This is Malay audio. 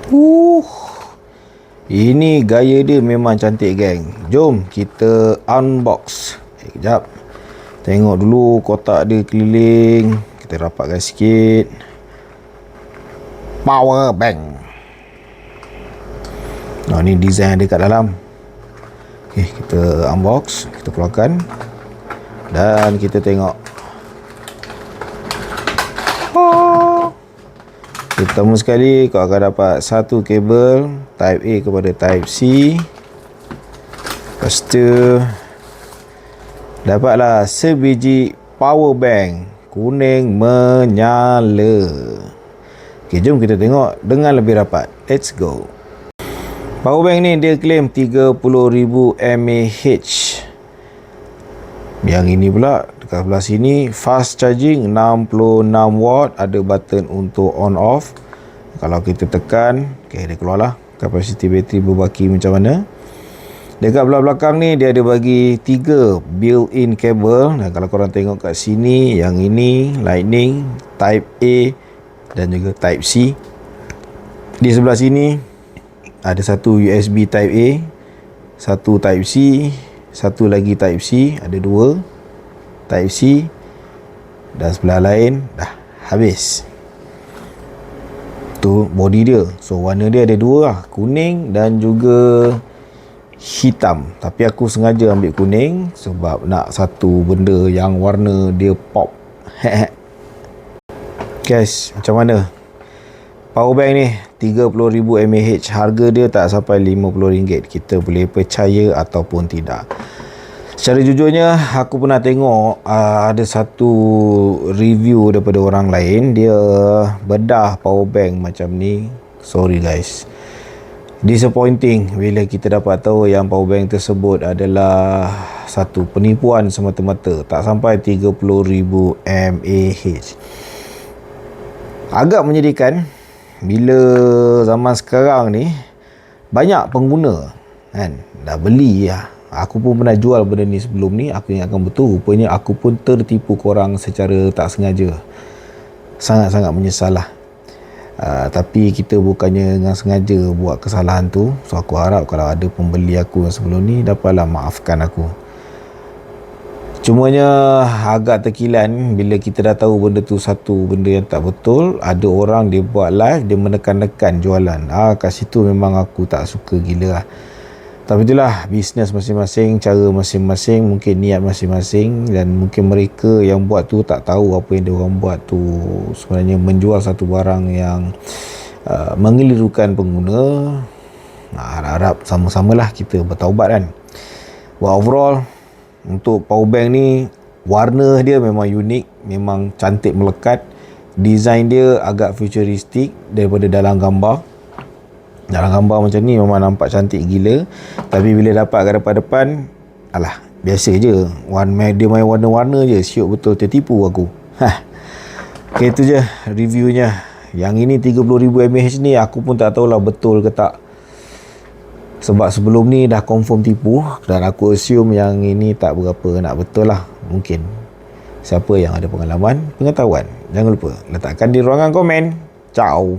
Uh, Ini gaya dia memang cantik, geng. Jom kita unbox. Kejap. Tengok dulu kotak dia keliling. Kita rapatkan sikit. Power bank. Nah, ni design dia kat dalam. Okay, kita unbox. Kita keluarkan. Dan kita tengok. Pertama sekali kau akan dapat satu kabel Type A kepada Type C. Lepas tu dapatlah sebiji power bank kuning menyala. Okay, jom kita tengok dengan lebih rapat. Let's go. Power bank ni dia claim 30,000 mAh. Yang ini pula dekat sebelah sini fast charging 66 watt, ada button untuk on off. Kalau kita tekan, okay, dia keluarlah kapasiti bateri berbaki macam mana. Dekat belah belakang ni dia ada bagi 3 built-in kabel. Dan kalau korang tengok kat sini, yang ini lightning, type A dan juga type C. Di sebelah sini ada satu USB type A, satu type C, satu lagi type C, ada 2 type C, dan sebelah lain dah habis. Tu body dia. So warna dia ada 2 lah, kuning dan juga hitam. Tapi aku sengaja ambil kuning sebab nak satu benda yang warna dia pop. Guys, macam mana power bank ni? 30,000 mAh. Harga dia tak sampai RM50. Kita boleh percaya ataupun tidak. Secara jujurnya, aku pernah tengok ada satu review daripada orang lain. Dia bedah power bank macam ni. Sorry guys, disappointing bila kita dapat tahu yang power bank tersebut adalah satu penipuan semata-mata. Tak sampai 30,000 mAh. Agak menyedihkan bila zaman sekarang ni banyak pengguna kan dah beli lah. Aku pun pernah jual benda ni sebelum ni. Aku ingatkan betul, rupanya aku pun tertipu korang secara tak sengaja. Sangat-sangat menyesal lah. Tapi kita bukannya dengan sengaja buat kesalahan tu. So aku harap kalau ada pembeli aku yang sebelum ni dapatlah maafkan aku. Cumanya agak terkilan bila kita dah tahu benda tu satu benda yang tak betul. Ada orang dia buat live, dia menekan-nekan jualan. Kat situ memang aku tak suka gila lah. Tapi itulah bisnes masing-masing, cara masing-masing, mungkin niat masing-masing. Dan mungkin mereka yang buat tu tak tahu apa yang diorang buat tu sebenarnya menjual satu barang yang mengelirukan pengguna. Harap-harap sama-samalah kita bertaubat kan. But overall, untuk power bank ni, warna dia memang unik, memang cantik melekat. Design dia agak futuristik daripada dalam gambar. Dalam gambar macam ni memang nampak cantik gila. Tapi bila dapat ke depan-depan, alah, biasa je. Dia main warna-warna je. Syuk betul, tertipu aku. Okay, itu je reviewnya. Yang ini 30,000 mAh ni aku pun tak tahulah betul ke tak. Sebab sebelum ni dah confirm tipu. Dan aku assume yang ini tak berapa nak betul lah. Mungkin siapa yang ada pengalaman, pengetahuan, jangan lupa letakkan di ruangan komen. Ciao.